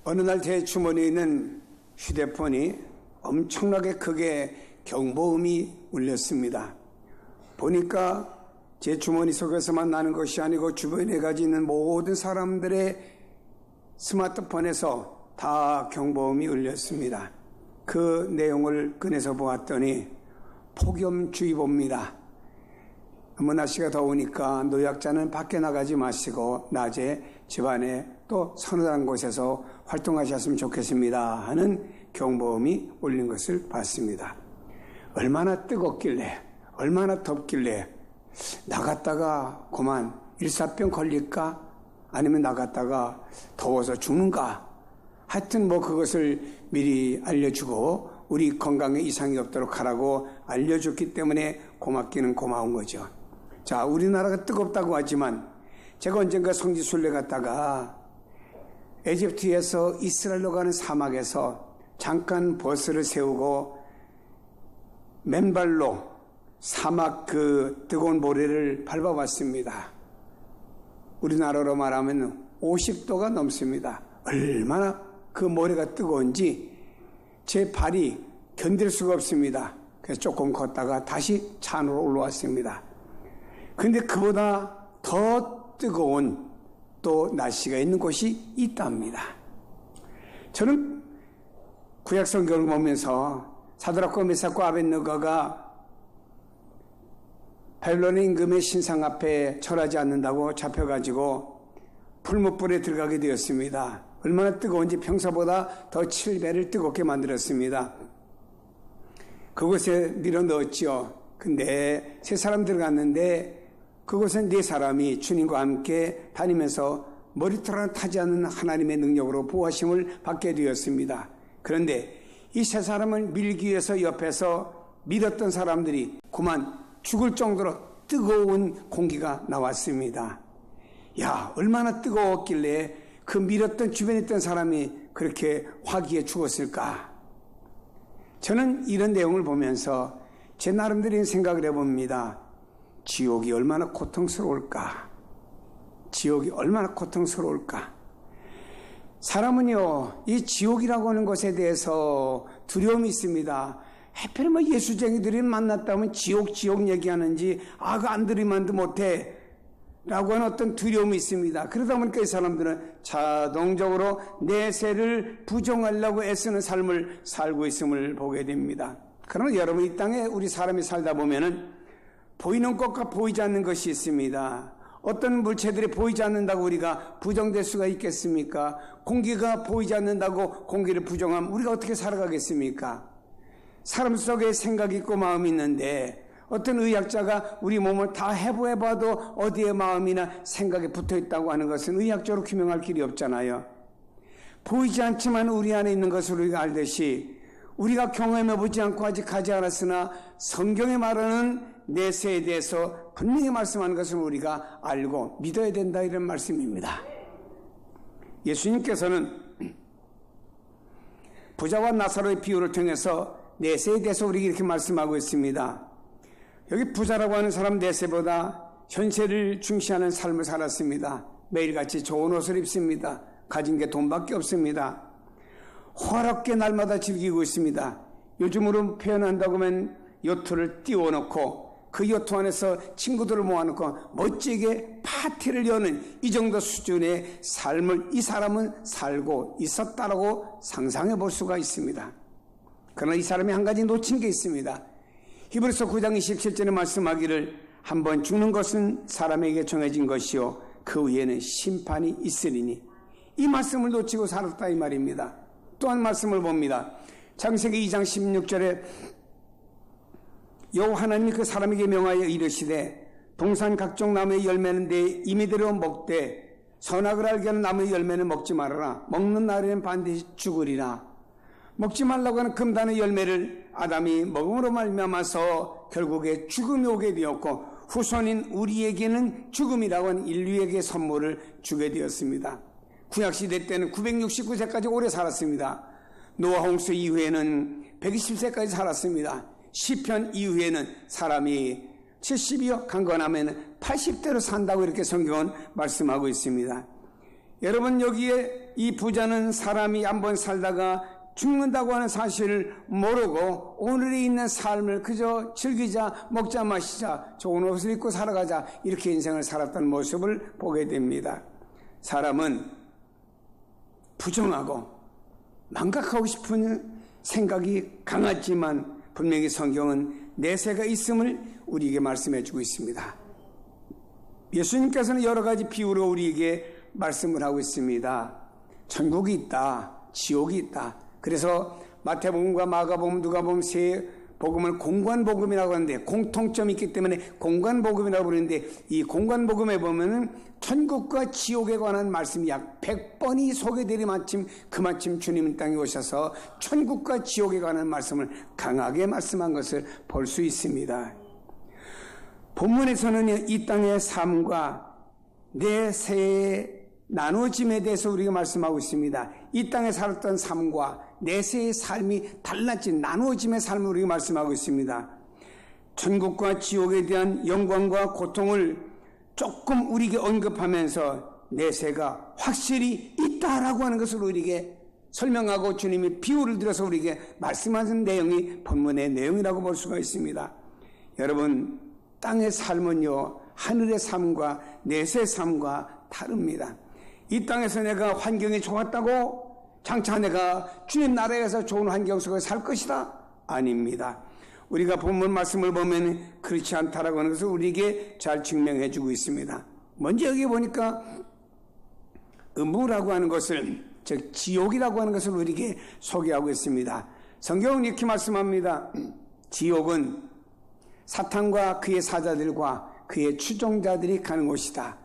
어느 날 제 주머니에 있는 휴대폰이 엄청나게 크게 경보음이 울렸습니다. 보니까 제 주머니 속에서만 나는 것이 아니고 주변에 가지고 있는 모든 사람들의 스마트폰에서 다 경보음이 울렸습니다. 그 내용을 꺼내서 보았더니 폭염주의보입니다. 너무 날씨가 더우니까 노약자는 밖에 나가지 마시고 낮에 집안에 또 서늘한 곳에서 활동하셨으면 좋겠습니다 하는 경보음이 울린 것을 봤습니다. 얼마나 뜨겁길래 얼마나 덥길래 나갔다가 그만 일사병 걸릴까 아니면 나갔다가 더워서 죽는가 하여튼 그것을 미리 알려주고 우리 건강에 이상이 없도록 하라고 알려줬기 때문에 고맙기는 고마운 거죠. 자, 우리나라가 뜨겁다고 하지만 제가 언젠가 성지순례 갔다가 에집트에서 이스라엘로 가는 사막에서 잠깐 버스를 세우고 맨발로 사막 그 뜨거운 모래를 밟아봤습니다. 우리나라로 말하면 50도가 넘습니다. 얼마나 그 모래가 뜨거운지 제 발이 견딜 수가 없습니다. 그래서 조금 걷다가 다시 차 안으로 올라왔습니다. 근데 그보다 더 뜨거운 또 날씨가 있는 곳이 있답니다. 저는 구약 성경을 보면서 사드락과 메삭과 아벳느고가 바빌론의 임금의 신상 앞에 절하지 않는다고 잡혀가지고 풀무불에 들어가게 되었습니다. 얼마나 뜨거운지 평소보다 더 7배를 뜨겁게 만들었습니다. 그곳에 밀어넣었죠. 근데 세 사람 들어갔는데 그곳은 네 사람이 주님과 함께 다니면서 머리털 하나 타지 않는 하나님의 능력으로 보호하심을 받게 되었습니다. 그런데 이 세 사람을 밀기 위해서 옆에서 밀었던 사람들이 그만 죽을 정도로 뜨거운 공기가 나왔습니다. 야, 얼마나 뜨거웠길래 그 밀었던 주변에 있던 사람이 그렇게 화기에 죽었을까? 저는 이런 내용을 보면서 제 나름대로 생각을 해봅니다. 지옥이 얼마나 고통스러울까? 지옥이 얼마나 고통스러울까? 사람은요, 이 지옥이라고 하는 것에 대해서 두려움이 있습니다. 하필이면 예수쟁이들이 만났다면 지옥 얘기하는지 그 안 들으면도 못해 라고 하는 어떤 두려움이 있습니다. 그러다 보니까 이 사람들은 자동적으로 내세를 부정하려고 애쓰는 삶을 살고 있음을 보게 됩니다. 그러나 여러분, 이 땅에 우리 사람이 살다 보면은 보이는 것과 보이지 않는 것이 있습니다. 어떤 물체들이 보이지 않는다고 우리가 부정될 수가 있겠습니까? 공기가 보이지 않는다고 공기를 부정하면 우리가 어떻게 살아가겠습니까? 사람 속에 생각이 있고 마음이 있는데 어떤 의학자가 우리 몸을 다 해부해봐도 어디에 마음이나 생각이 붙어있다고 하는 것은 의학적으로 규명할 길이 없잖아요. 보이지 않지만 우리 안에 있는 것을 우리가 알듯이 우리가 경험해보지 않고 아직 가지 않았으나 성경에 말하는 내세에 대해서 분명히 말씀하는 것을 우리가 알고 믿어야 된다, 이런 말씀입니다. 예수님께서는 부자와 나사로의 비유를 통해서 내세에 대해서 우리에게 이렇게 말씀하고 있습니다. 여기 부자라고 하는 사람 내세보다 현세를 중시하는 삶을 살았습니다. 매일같이 좋은 옷을 입습니다. 가진 게 돈밖에 없습니다. 호화롭게 날마다 즐기고 있습니다. 요즘으로 표현한다고 하면 요트를 띄워놓고 그 요트 안에서 친구들을 모아놓고 멋지게 파티를 여는 이 정도 수준의 삶을 이 사람은 살고 있었다라고 상상해 볼 수가 있습니다. 그러나 이 사람이 한 가지 놓친 게 있습니다. 히브리서 9장 27절에 말씀하기를 한번 죽는 것은 사람에게 정해진 것이요 그 위에는 심판이 있으리니, 이 말씀을 놓치고 살았다 이 말입니다. 또 한 말씀을 봅니다. 창세기 2장 16절에 여호와 하나님이 그 사람에게 명하여 이르시되 동산 각종 나무의 열매는 내 임의대로 먹되 선악을 알게 하는 나무의 열매는 먹지 말아라. 먹는 날에는 반드시 죽으리라. 먹지 말라고 하는 금단의 열매를 아담이 먹음으로 말미암아서 결국에 죽음이 오게 되었고 후손인 우리에게는 죽음이라고 하는 인류에게 선물을 주게 되었습니다. 구약시대 때는 969세까지 오래 살았습니다. 노아 홍수 이후에는 120세까지 살았습니다. 시편 이후에는 사람이 70이요 강건하면 80대로 산다고 이렇게 성경은 말씀하고 있습니다. 여러분, 여기에 이 부자는 사람이 한번 살다가 죽는다고 하는 사실을 모르고 오늘에 있는 삶을 그저 즐기자, 먹자, 마시자, 좋은 옷을 입고 살아가자, 이렇게 인생을 살았던 모습을 보게 됩니다. 사람은 부정하고 망각하고 싶은 생각이 강하지만 분명히 성경은 내세가 있음을 우리에게 말씀해 주고 있습니다. 예수님께서는 여러 가지 비유로 우리에게 말씀을 하고 있습니다. 천국이 있다, 지옥이 있다. 그래서 마태복음과 마가복음, 누가복음 세 복음을 공관복음이라고 하는데 공통점이 있기 때문에 공관복음이라고 부르는데, 이 공관복음에 보면은 천국과 지옥에 관한 말씀이 약 100번이 소개되리 마침 그마침 주님은 땅에 오셔서 천국과 지옥에 관한 말씀을 강하게 말씀한 것을 볼 수 있습니다. 본문에서는 이 땅의 삶과 내세의 나누어짐에 대해서 우리가 말씀하고 있습니다. 이 땅에 살았던 삶과 내세의 삶이 달라진 나누어짐의 삶을 우리가 말씀하고 있습니다. 천국과 지옥에 대한 영광과 고통을 조금 우리에게 언급하면서 내세가 확실히 있다라고 하는 것을 우리에게 설명하고 주님이 비유를 들어서 우리에게 말씀하신 내용이 본문의 내용이라고 볼 수가 있습니다. 여러분, 땅의 삶은요, 하늘의 삶과 내세의 삶과 다릅니다. 이 땅에서 내가 환경이 좋았다고 장차 내가 주님 나라에 가서 좋은 환경 속에 살 것이다? 아닙니다. 우리가 본문 말씀을 보면 그렇지 않다라고 하는 것을 우리에게 잘 증명해 주고 있습니다. 먼저 여기 보니까 음부라고 하는 것을, 즉 지옥이라고 하는 것을 우리에게 소개하고 있습니다. 성경은 이렇게 말씀합니다. 지옥은 사탄과 그의 사자들과 그의 추종자들이 가는 곳이다.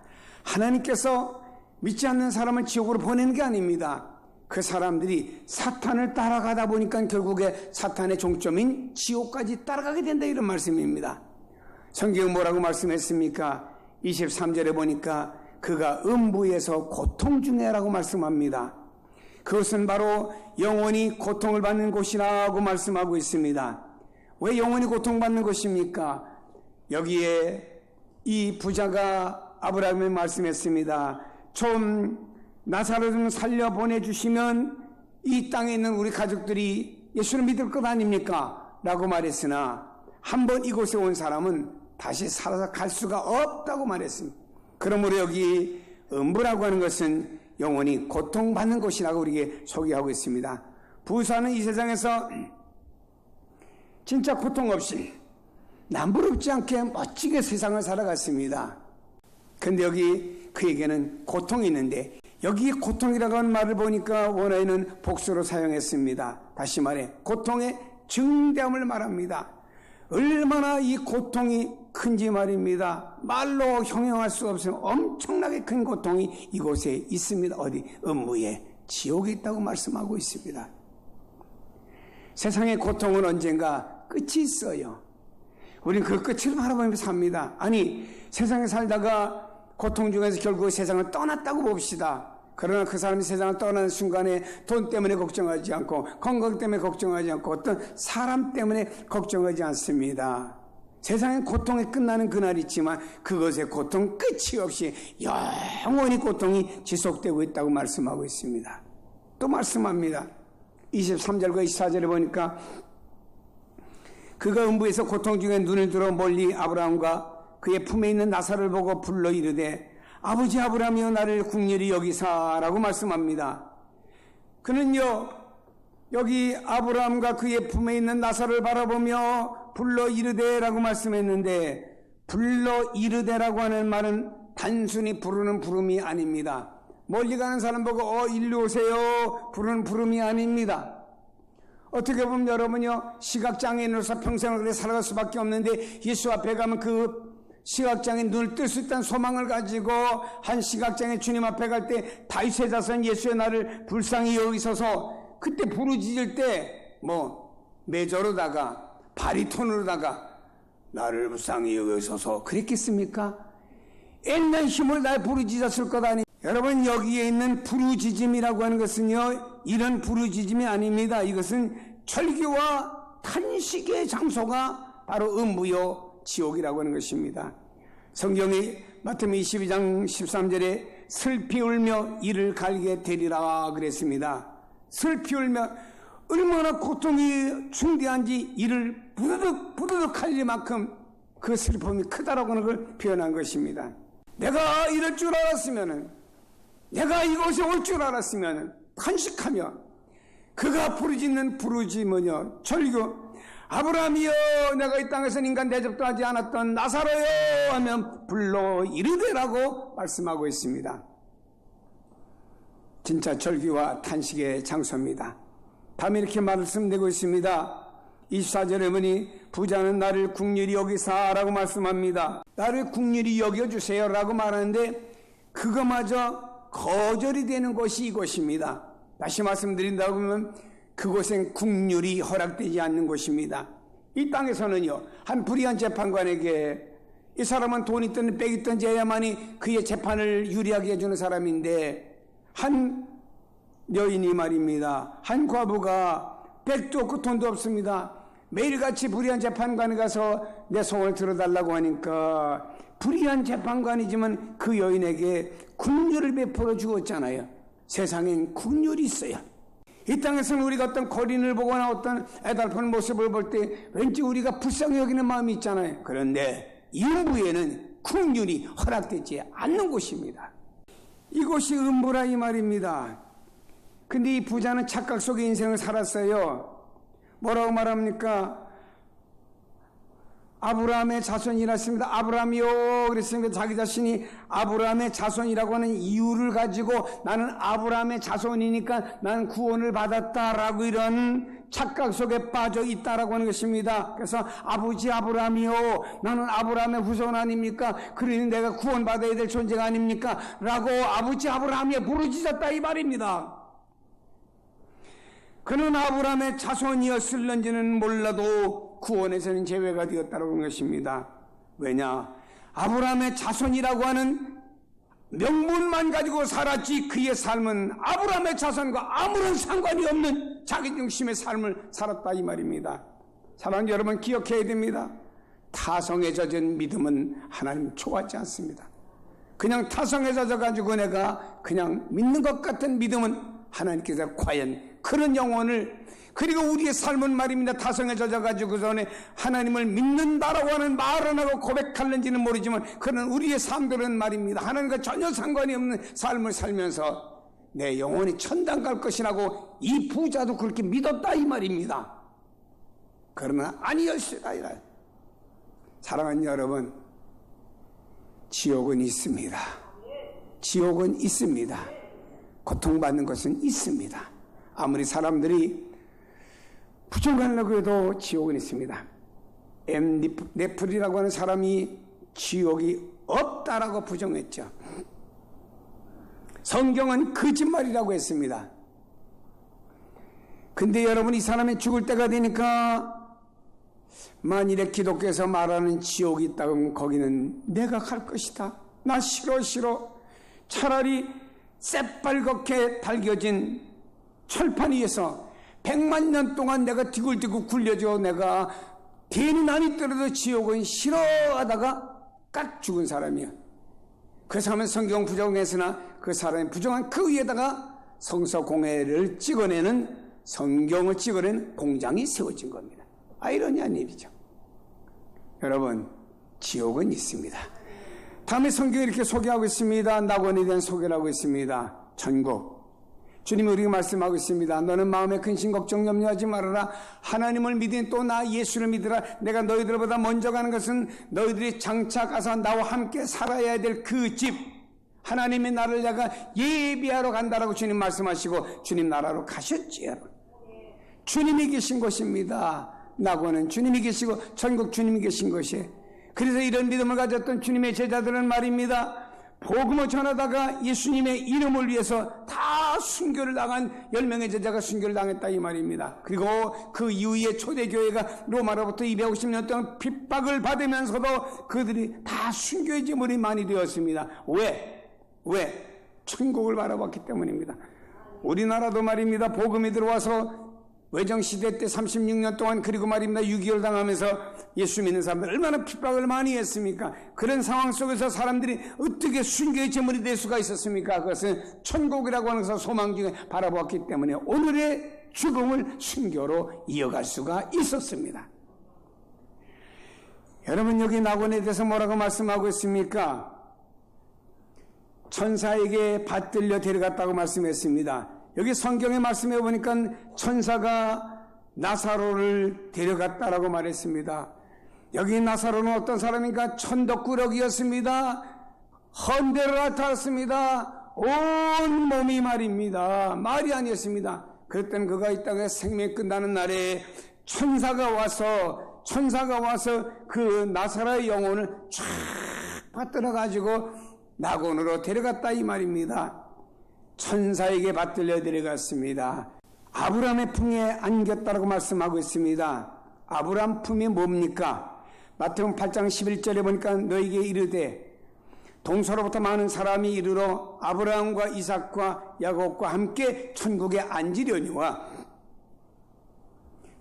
하나님께서 믿지 않는 사람을 지옥으로 보내는 게 아닙니다. 그 사람들이 사탄을 따라가다 보니까 결국에 사탄의 종점인 지옥까지 따라가게 된다, 이런 말씀입니다. 성경은 뭐라고 말씀했습니까? 23절에 보니까 그가 음부에서 고통 중에라고 말씀합니다. 그것은 바로 영원히 고통을 받는 곳이라고 말씀하고 있습니다. 왜 영원히 고통받는 것입니까? 여기에 이 부자가 아브라함에 말씀했습니다. 좀 나사로 좀 살려 보내주시면 이 땅에 있는 우리 가족들이 예수를 믿을 것 아닙니까? 라고 말했으나 한번 이곳에 온 사람은 다시 살아서 갈 수가 없다고 말했습니다. 그러므로 여기 음부라고 하는 것은 영원히 고통받는 곳이라고 우리에게 소개하고 있습니다. 부자는 이 세상에서 진짜 고통 없이 남부럽지 않게 멋지게 세상을 살아갔습니다. 근데 여기 그에게는 고통이 있는데, 여기 고통이라고 하는 말을 보니까 원어에는 복수로 사용했습니다. 다시 말해 고통의 증대함을 말합니다. 얼마나 이 고통이 큰지 말입니다. 말로 형용할 수 없는 엄청나게 큰 고통이 이곳에 있습니다. 어디? 음부에, 지옥에 있다고 말씀하고 있습니다. 세상의 고통은 언젠가 끝이 있어요. 우리는 그 끝을 바라보면서 삽니다. 아니, 세상에 살다가 고통 중에서 결국 세상을 떠났다고 봅시다. 그러나 그 사람이 세상을 떠나는 순간에 돈 때문에 걱정하지 않고, 건강 때문에 걱정하지 않고, 어떤 사람 때문에 걱정하지 않습니다. 세상의 고통이 끝나는 그날이 있지만 그것의 고통 끝이 없이 영원히 고통이 지속되고 있다고 말씀하고 있습니다. 또 말씀합니다. 23절과 24절에 보니까 그가 음부에서 고통 중에 눈을 들어 멀리 아브라함과 그의 품에 있는 나사를 보고 불러 이르되 아버지 아브라함이여 나를 국률이 여기사라고 말씀합니다. 그는요, 여기 아브라함과 그의 품에 있는 나사를 바라보며 불러 이르되라고 말씀했는데, 불러 이르되라고 하는 말은 단순히 부르는 부름이 아닙니다. 멀리 가는 사람 보고 일로 오세요 부르는 부름이 아닙니다. 어떻게 보면 여러분요, 시각장애인으로서 평생을 그렇게 살아갈 수밖에 없는데 예수 앞에 가면 그 시각장애인 눈을 뜰 수 있다는 소망을 가지고 한 시각장애인 주님 앞에 갈 때 다윗의 자손 예수의 나를 불쌍히 여기소서, 그때 부르짖을 때 메저로다가 바리톤으로다가 나를 불쌍히 여기소서 그랬겠습니까? 옛날 힘을 다해 부르짖었을 것 아니. 여러분, 여기에 있는 부르짖음이라고 하는 것은요, 이런 부르짖음이 아닙니다. 이것은 철기와 탄식의 장소가 바로 음부요 지옥이라고 하는 것입니다. 성경이 마태복음 22장 13절에 슬피 울며 이를 갈게 되리라 그랬습니다. 슬피 울며 얼마나 고통이 중대한지 이를 부드득 갈릴 만큼 그 슬픔이 크다라고 하는 걸 표현한 것입니다. 내가 이럴 줄 알았으면, 내가 이곳에 올 줄 알았으면 탄식하며 그가 부르짖는 부르짖으며 절규 아브라함이여 내가 이 땅에서 인간 대접도 하지 않았던 나사로여 하면 불러 이르되라고 말씀하고 있습니다. 진짜 절규와 탄식의 장소입니다. 다음에 이렇게 말씀드리고 있습니다. 24절에 보니 부자는 나를 국률이 여기사라고 말씀합니다. 나를 국률이 여겨주세요 라고 말하는데 그거마저 거절이 되는 곳이 이곳입니다. 다시 말씀드린다고 하면 그곳엔 국률이 허락되지 않는 곳입니다. 이 땅에서는요, 한 불의한 재판관에게 이 사람은 돈 있든 빽 있든 해야만이 그의 재판을 유리하게 해주는 사람인데, 한 여인이 말입니다, 한 과부가 빽도 없고 돈도 없습니다. 매일같이 불의한 재판관에 가서 내 소원을 들어달라고 하니까 불의한 재판관이지만 그 여인에게 국률을 베풀어 주었잖아요. 세상엔 국률이 있어요. 이 땅에서는 우리가 어떤 거린을 보거나 어떤 애달픈 모습을 볼 때 왠지 우리가 불쌍히 여기는 마음이 있잖아요. 그런데 인부에는 국률이 허락되지 않는 곳입니다. 이곳이 음부라 이 말입니다. 근데 이 부자는 착각 속의 인생을 살았어요. 뭐라고 말합니까? 아브라함의 자손이라 했습니다. 아브라함이요 그랬습니다. 자기 자신이 아브라함의 자손이라고 하는 이유를 가지고 나는 아브라함의 자손이니까 나는 구원을 받았다라고 이런 착각 속에 빠져 있다라고 하는 것입니다. 그래서 아버지 아브라함이요 나는 아브라함의 후손 아닙니까? 그러니 내가 구원받아야 될 존재가 아닙니까? 라고 아버지 아브라함이 부르짖었다 이 말입니다. 그는 아브라함의 자손이었을런지는 몰라도 구원에서는 제외가 되었다고 하는 것입니다. 왜냐? 아브라함의 자손이라고 하는 명분만 가지고 살았지 그의 삶은 아브라함의 자손과 아무런 상관이 없는 자기중심의 삶을 살았다 이 말입니다. 사랑하는 여러분 기억해야 됩니다. 타성에 젖은 믿음은 하나님 좋아하지 않습니다. 그냥 타성에 젖어가지고 내가 그냥 믿는 것 같은 믿음은 하나님께서 과연 그런 영혼을, 그리고 우리의 삶은 말입니다. 타성에 젖어가지고 전에 하나님을 믿는다라고 하는 말은 하고 고백하는지는 모르지만 그런 우리의 삶들은 말입니다. 하나님과 전혀 상관이 없는 삶을 살면서 내 영혼이 천당 갈 것이라고 이 부자도 그렇게 믿었다 이 말입니다. 그러나 아니었으라. 사랑하는 여러분, 지옥은 있습니다. 지옥은 있습니다. 고통받는 것은 있습니다. 아무리 사람들이 부정하려고 해도 지옥은 있습니다. 네플이라고 하는 사람이 지옥이 없다라고 부정했죠. 성경은 거짓말이라고 했습니다. 근데 여러분 이 사람이 죽을 때가 되니까 만일에 기독교에서 말하는 지옥이 있다면 거기는 내가 갈 것이다. 나 싫어. 차라리 새빨갛게 달겨진 철판 위에서 100만 년 동안 내가 디굴디굴 굴려줘 내가 대는 아니 떨어도 지옥은 싫어하다가 깍 죽은 사람이야. 그 사람은 성경 부정했으나 그 사람이 부정한 그 위에다가 성서공회를 찍어내는, 성경을 찍어내는 공장이 세워진 겁니다. 아이러니한 일이죠. 여러분, 지옥은 있습니다. 다음에 성경이 이렇게 소개하고 있습니다. 낙원에 대한 소개를 하고 있습니다. 천국. 주님이 우리에게 말씀하고 있습니다. 너는 마음에 근심 걱정 염려하지 말아라. 하나님을 믿으니 또 나 예수를 믿으라. 내가 너희들보다 먼저 가는 것은 너희들이 장차 가서 나와 함께 살아야 될 그 집, 하나님의 나라를 내가 예비하러 간다라고 주님 말씀하시고 주님 나라로 가셨지요. 주님이 계신 곳입니다. 낙원은 주님이 계시고 천국 주님이 계신 곳이에요. 그래서 이런 믿음을 가졌던 주님의 제자들은 말입니다. 복음을 전하다가 예수님의 이름을 위해서 다 순교를 당한 10명의 제자가 순교를 당했다 이 말입니다. 그리고 그 이후에 초대교회가 로마로부터 250년 동안 핍박을 받으면서도 그들이 다 순교의 제물이 많이 되었습니다. 왜? 천국을 바라봤기 때문입니다. 우리나라도 말입니다. 복음이 들어와서 외정시대 때 36년 동안 그리고 말입니다 6.25 당하면서 예수 믿는 사람들 얼마나 핍박을 많이 했습니까? 그런 상황 속에서 사람들이 어떻게 순교의 제물이 될 수가 있었습니까? 그것은 천국이라고 하는 것을 소망 중에 바라보았기 때문에 오늘의 죽음을 순교로 이어갈 수가 있었습니다. 여러분, 여기 낙원에 대해서 뭐라고 말씀하고 있습니까? 천사에게 받들려 데려갔다고 말씀했습니다. 여기 성경에 말씀해 보니까 천사가 나사로를 데려갔다라고 말했습니다. 여기 나사로는 어떤 사람인가? 천덕꾸러기였습니다. 헌대를 나타났습니다. 온 몸이 말입니다. 말이 아니었습니다. 그랬더니 그가 이 땅에 생명이 끝나는 날에 천사가 와서 그 나사로의 영혼을 쫙 받들어 가지고 낙원으로 데려갔다 이 말입니다. 천사에게 받들려 데려갔습니다. 아브라함의 품에 안겼다라고 말씀하고 있습니다. 아브라함 품이 뭡니까? 마태복음 8장 11절에 보니까 너에게 이르되 동서로부터 많은 사람이 이르러 아브라함과 이삭과 야곱과 함께 천국에 앉으려니와,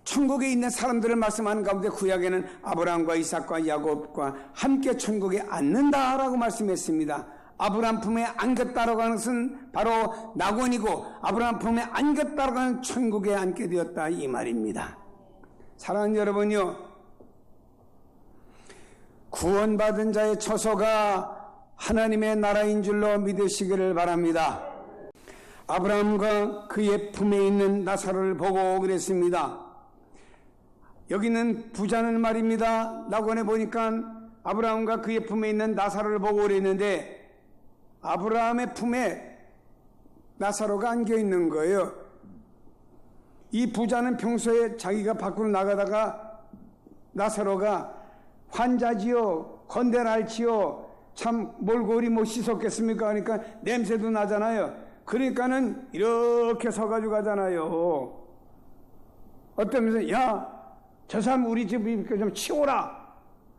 천국에 있는 사람들을 말씀하는 가운데 구약에는 아브라함과 이삭과 야곱과 함께 천국에 앉는다라고 말씀했습니다. 아브라함 품에 안겼다라고 하는 것은 바로 낙원이고, 아브라함 품에 안겼다라고 하는 천국에 앉게 되었다 이 말입니다. 사랑하는 여러분요, 구원받은 자의 처소가 하나님의 나라인 줄로 믿으시기를 바랍니다. 아브라함과 그의 품에 있는 나사로를 보고 그랬습니다. 여기는 부자는 말입니다. 낙원에 보니까 아브라함과 그의 품에 있는 나사로를 보고 그랬는데, 아브라함의 품에 나사로가 안겨 있는 거예요. 이 부자는 평소에 자기가 밖으로 나가다가 나사로가 환자지요, 건대를 앓지요, 참 몰골이 못 씻었겠습니까? 그러니까 냄새도 나잖아요. 그러니까는 이렇게 서가지고 가잖아요. 어떤 면에서 야, 저 사람 우리 집 좀 치워라,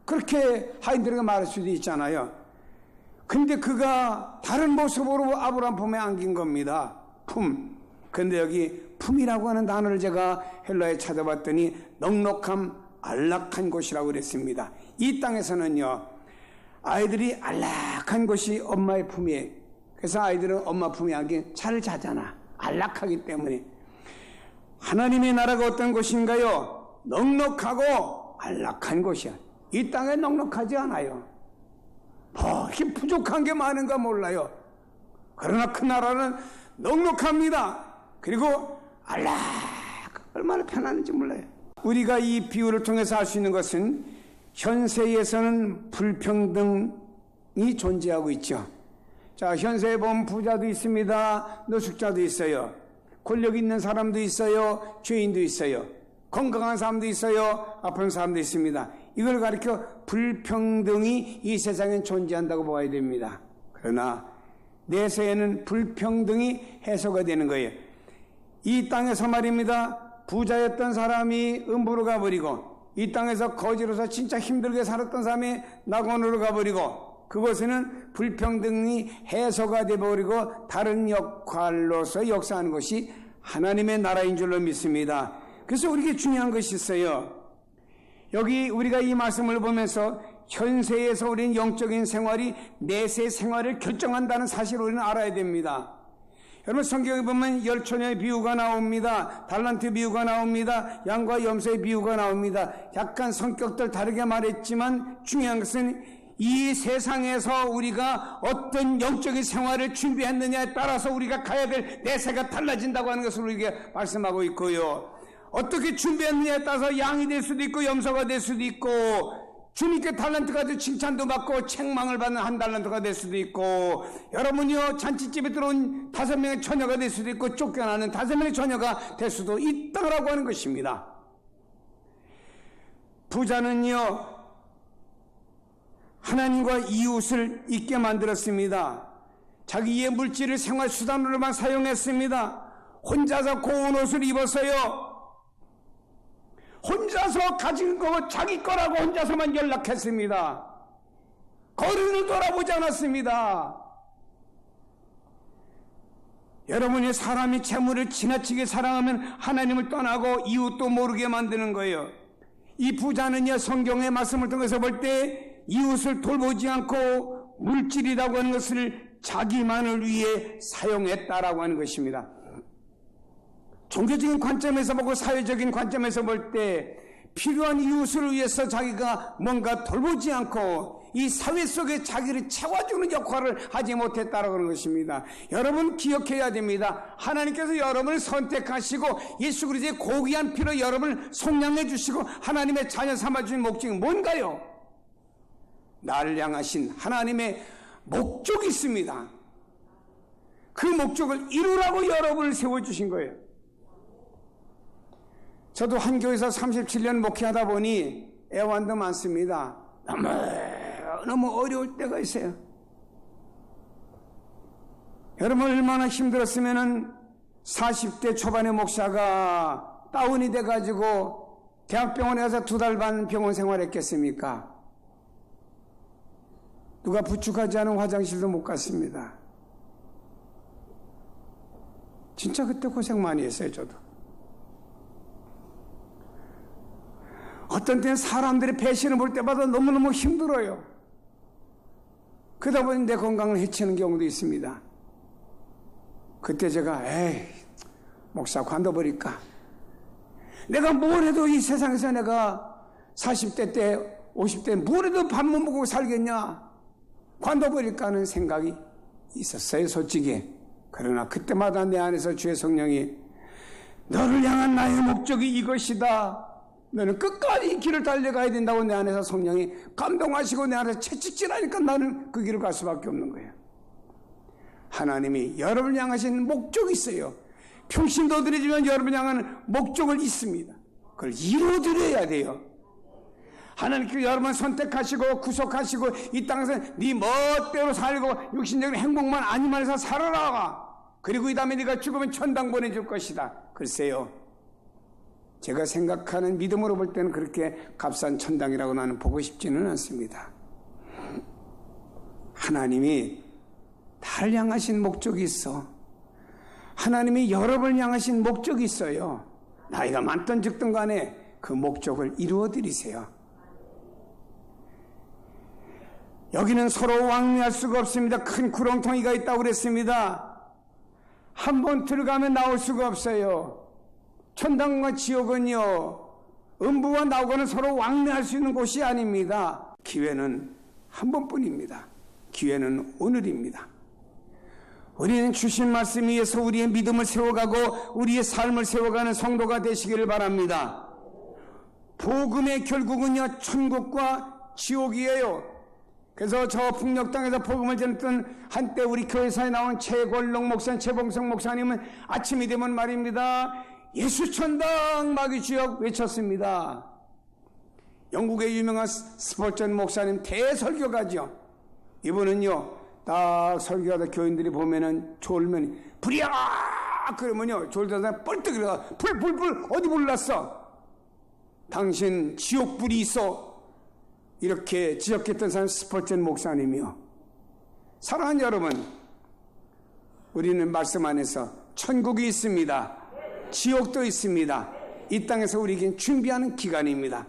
그렇게 하인들에게 말할 수도 있잖아요. 근데 그가 다른 모습으로 아브라함 품에 안긴 겁니다. 품. 근데 여기 품이라고 하는 단어를 제가 헬라에 찾아봤더니 넉넉함, 안락한 곳이라고 그랬습니다. 이 땅에서는요, 아이들이 안락한 곳이 엄마의 품이에요. 그래서 아이들은 엄마 품에 안기면 잘 자잖아. 안락하기 때문에. 하나님의 나라가 어떤 곳인가요? 넉넉하고 안락한 곳이야. 이 땅에 넉넉하지 않아요. 뭐 이렇게 부족한 게 많은가 몰라요. 그러나 그 나라는 넉넉합니다. 그리고 안락, 얼마나 편안한지 몰라요. 우리가 이 비유를 통해서 알 수 있는 것은 현세에서는 불평등이 존재하고 있죠. 자, 현세에 보면 부자도 있습니다. 노숙자도 있어요. 권력 있는 사람도 있어요. 죄인도 있어요. 건강한 사람도 있어요. 아픈 사람도 있습니다. 이걸 가리켜 불평등이 이 세상엔 존재한다고 봐야 됩니다. 그러나 내세에는 불평등이 해소가 되는 거예요. 이 땅에서 말입니다, 부자였던 사람이 음부로 가버리고, 이 땅에서 거지로서 진짜 힘들게 살았던 사람이 낙원으로 가버리고, 그것에는 불평등이 해소가 되어버리고 다른 역할로서 역사하는 것이 하나님의 나라인 줄로 믿습니다. 그래서 우리에게 중요한 것이 있어요. 여기 우리가 이 말씀을 보면서 현세에서 우리는 영적인 생활이 내세 생활을 결정한다는 사실을 우리는 알아야 됩니다. 여러분, 성경에 보면 열처녀의 비유가 나옵니다. 달란트 비유가 나옵니다. 양과 염소의 비유가 나옵니다. 약간 성격들 다르게 말했지만 중요한 것은 이 세상에서 우리가 어떤 영적인 생활을 준비했느냐에 따라서 우리가 가야 될 내세가 달라진다고 하는 것을 우리에게 말씀하고 있고요. 어떻게 준비했느냐에 따라서 양이 될 수도 있고 염소가 될 수도 있고, 주님께 달란트가 돼 칭찬도 받고 책망을 받는 한 달란트가 될 수도 있고, 여러분이요 잔치집에 들어온 5명의 처녀가 될 수도 있고 쫓겨나는 5명의 처녀가 될 수도 있다라고 하는 것입니다. 부자는요 하나님과 이웃을 잊게 만들었습니다. 자기의 물질을 생활수단으로만 사용했습니다. 혼자서 고운 옷을 입었어요. 혼자서 가진 거 자기 거라고 혼자서만 연락했습니다. 거리를 돌아보지 않았습니다. 여러분이 사람이 재물을 지나치게 사랑하면 하나님을 떠나고 이웃도 모르게 만드는 거예요. 이 부자는요, 성경의 말씀을 통해서 볼 때 이웃을 돌보지 않고 물질이라고 하는 것을 자기만을 위해 사용했다라고 하는 것입니다. 종교적인 관점에서 보고 사회적인 관점에서 볼 때 필요한 이웃을 위해서 자기가 뭔가 돌보지 않고 이 사회 속에 자기를 채워주는 역할을 하지 못했다라고 하는 것입니다. 여러분 기억해야 됩니다. 하나님께서 여러분을 선택하시고 예수 그리스도의 고귀한 피로 여러분을 속량해 주시고 하나님의 자녀 삼아주신 목적이 뭔가요? 나를 향하신 하나님의 목적이 있습니다. 그 목적을 이루라고 여러분을 세워주신 거예요. 저도 한 교회에서 37년 목회하다 보니 애환도 많습니다. 너무 어려울 때가 있어요. 여러분 얼마나 힘들었으면은 40대 초반의 목사가 다운이 돼가지고 대학병원에 가서 2달 반 병원 생활했겠습니까? 누가 부축하지 않은 화장실도 못 갔습니다. 진짜 그때 고생 많이 했어요, 저도. 어떤 때는 사람들의 배신을 볼 때마다 너무너무 힘들어요. 그러다 보니 내 건강을 해치는 경우도 있습니다. 그때 제가 목사 관둬버릴까? 내가 뭘 해도 이 세상에서 내가 40대 때 50대 뭘 해도 밥 못 먹고 살겠냐? 관둬버릴까 하는 생각이 있었어요, 솔직히. 그러나 그때마다 내 안에서 주의 성령이 너를 향한 나의 목적이 이것이다. 너는 끝까지 이 길을 달려가야 된다고 내 안에서 성령이 감동하시고 내 안에서 채찍질하니까 나는 그 길을 갈 수밖에 없는 거예요. 하나님이 여러분을 향하신 목적이 있어요. 평신도 드리지만 여러분을 향하는 목적을 있습니다. 그걸 이루어드려야 돼요. 하나님께서 여러분을 선택하시고 구속하시고 이 땅에서 네 멋대로 살고 육신적인 행복만 아니만 해서 살아라. 그리고 이 다음에 네가 죽으면 천당 보내줄 것이다. 글쎄요, 제가 생각하는 믿음으로 볼 때는 그렇게 값싼 천당이라고 나는 보고 싶지는 않습니다. 하나님이 나를 향하신 목적이 있어. 하나님이 여러분을 향하신 목적이 있어요. 나이가 많든 적든 간에 그 목적을 이루어드리세요. 여기는 서로 왕래할 수가 없습니다. 큰 구렁텅이가 있다고 그랬습니다. 한번 들어가면 나올 수가 없어요. 천당과 지옥은요, 음부와 나오고는 서로 왕래할 수 있는 곳이 아닙니다. 기회는 한 번뿐입니다. 기회는 오늘입니다. 우리는 주신 말씀 위에서 우리의 믿음을 세워가고 우리의 삶을 세워가는 성도가 되시기를 바랍니다. 복음의 결국은요, 천국과 지옥이에요. 그래서 저 북녘 땅에서 복음을 전했던 한때 우리 교회사에 나온 최골록 목사, 최봉성 목사님은 아침이 되면 말입니다, 예수 천당 마귀 지옥 외쳤습니다. 영국의 유명한 스폴전 목사님 대설교가죠. 이분은요, 딱 설교하다 교인들이 보면은 졸면 불이야 그러면요 졸다가 뻘떡 일어나 불 어디 불 났어? 당신 지옥불이 있어. 이렇게 지적했던 사람 스폴전 목사님이요. 사랑하는 여러분, 우리는 말씀 안에서 천국이 있습니다. 지옥도 있습니다. 이 땅에서 우리에겐 준비하는 기간입니다.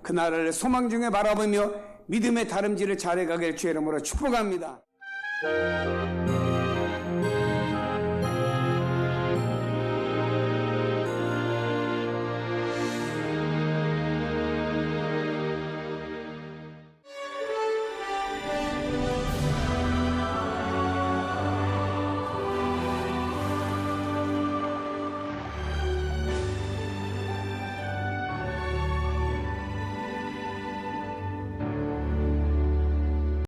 그 나라를 소망 중에 바라보며 믿음의 다름질을 잘해가길 주의 이름으로 축복합니다.